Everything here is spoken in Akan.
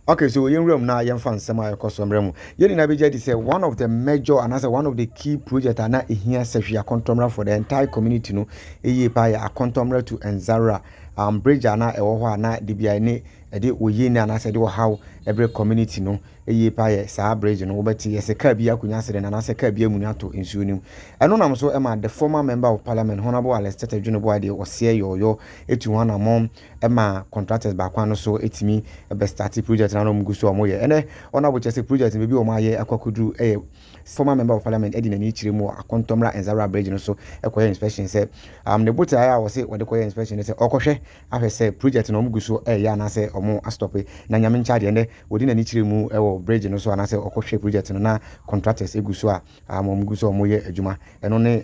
Okay, so in room now, young fans, some of course, you didn't have say one of the major and as one of the key projects are not here, Sefia Contomra for the entire community. No, by a Contomra to Nzara, bridge, and a na DBI, a day we and I said, how every community no, by a bridge, and over to yes, a cabia could answer and answer cabia munato in Sunim. I know I'm so Emma, the former member of parliament, Honorable Alester Junior Boy, was say yo, 81 among Emma contractors back one so it's me a best starting project na no mguso omoye ene ona bo chese project maybe o maye akwakudu former member of parliament Edina ni chire mu akontomra Nzara bridge no so ekoye inspection say the boat aya wo say we dey koye inspection say okohwe ahwe say project no mguso ya na say omo astop na nyame ncha de ene wodi na ni chire mu wo bridge no so na say okohwe project no na contractors eguso a mguso omoye adwuma eno ne